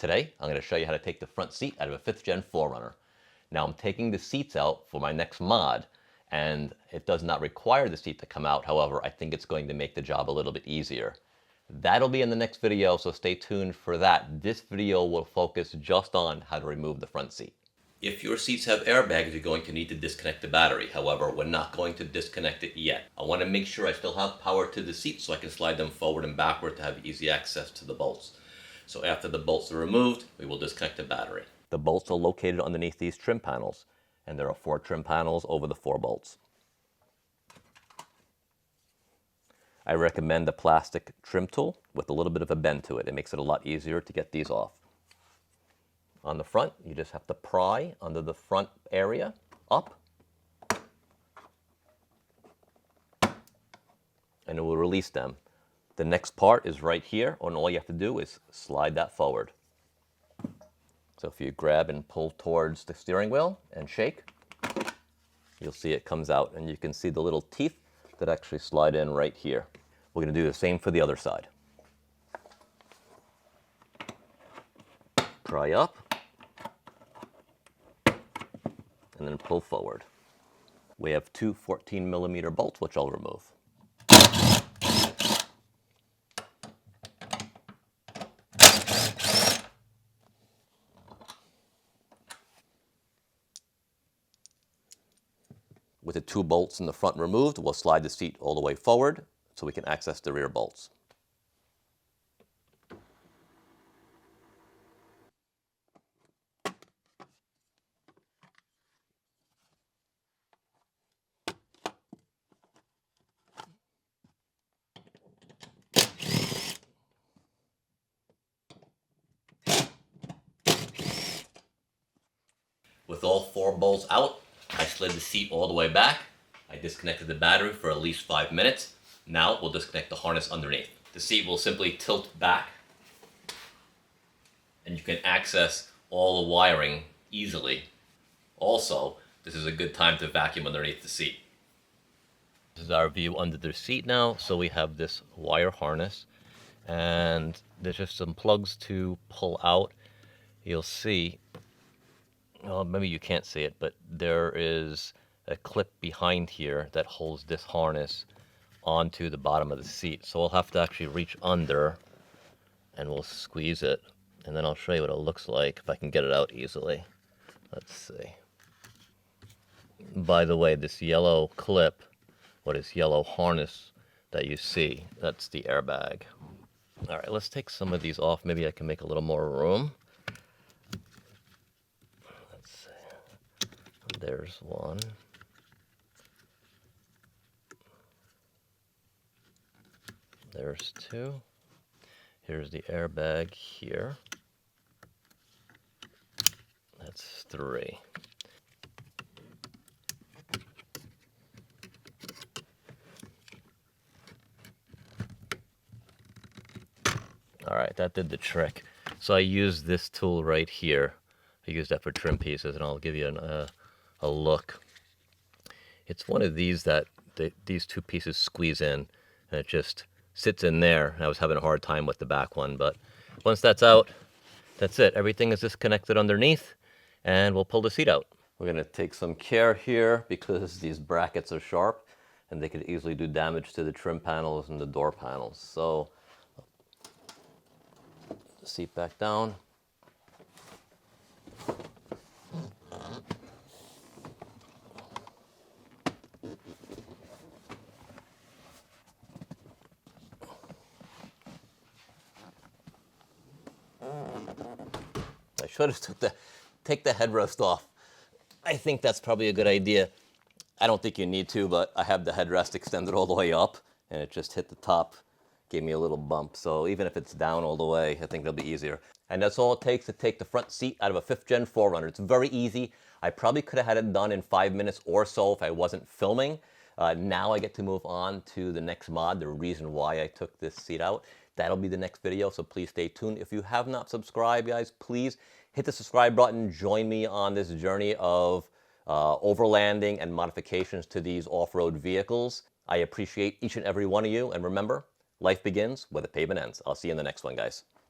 Today, I'm going to show you how to take the front seat out of a 5th Gen 4Runner. Now I'm taking the seats out for my next mod, and it does not require the seat to come out. However, I think it's going to make the job a little bit easier. That'll be in the next video, so stay tuned for that. This video will focus just on how to remove the front seat. If your seats have airbags, you're going to need to disconnect the battery. However, we're not going to disconnect it yet. I want to make sure I still have power to the seats so I can slide them forward and backward to have easy access to the bolts. So after the bolts are removed, we will disconnect the battery. The bolts are located underneath these trim panels, and there are 4 trim panels over the 4 bolts. I recommend the plastic trim tool with a little bit of a bend to it. It makes it a lot easier to get these off. On the front, you just have to pry under the front area, up, and it will release them. The next part is right here, and all you have to do is slide that forward. So if you grab and pull towards the steering wheel and shake, you'll see it comes out, and you can see the little teeth that actually slide in right here. We're going to do the same for the other side. Pry up, and then pull forward. We have 2 14mm bolts, which I'll remove. With the 2 bolts in the front removed, we'll slide the seat all the way forward so we can access the rear bolts. With all 4 bolts out, I slid the seat all the way back. I disconnected the battery for at least 5 minutes. Now we'll disconnect the harness underneath. The seat will simply tilt back, and you can access all the wiring easily. Also, this is a good time to vacuum underneath the seat. This is our view under the seat now. So we have this wire harness, and there's just some plugs to pull out. You'll see, well, maybe you can't see it, but there is a clip behind here that holds this harness onto the bottom of the seat. So we'll have to actually reach under, and we'll squeeze it, and then I'll show you what it looks like if I can get it out easily. Let's see. By the way, this yellow clip, what is yellow harness that you see, that's the airbag. All right, let's take some of these off. Maybe I can make a little more room. Let's see. There's one. There's 2. Here's the airbag here. That's 3. All right, that did the trick. So I used this tool right here. I used that for trim pieces, and I'll give you a look. It's one of these that these 2 pieces squeeze in, and it just sits in there. I was having a hard time with the back one, but once that's out, that's it. Everything is disconnected underneath, and we'll pull the seat out. We're going to take some care here because these brackets are sharp, and they could easily do damage to the trim panels and the door panels. So, the seat back down. I should have take the headrest off. I think that's probably a good idea. I don't think you need to, but I have the headrest extended all the way up, and it just hit the top, gave me a little bump. So even if it's down all the way, I think it'll be easier. And that's all it takes to take the front seat out of a 5th Gen 4Runner. It's very easy. I probably could have had it done in 5 minutes or so if I wasn't filming. Now I get to move on to the next mod, the reason why I took this seat out. That'll be the next video, so please stay tuned. If you have not subscribed, guys, please hit the subscribe button. Join me on this journey of overlanding and modifications to these off-road vehicles. I appreciate each and every one of you, and remember, life begins where the pavement ends. I'll see you in the next one, guys.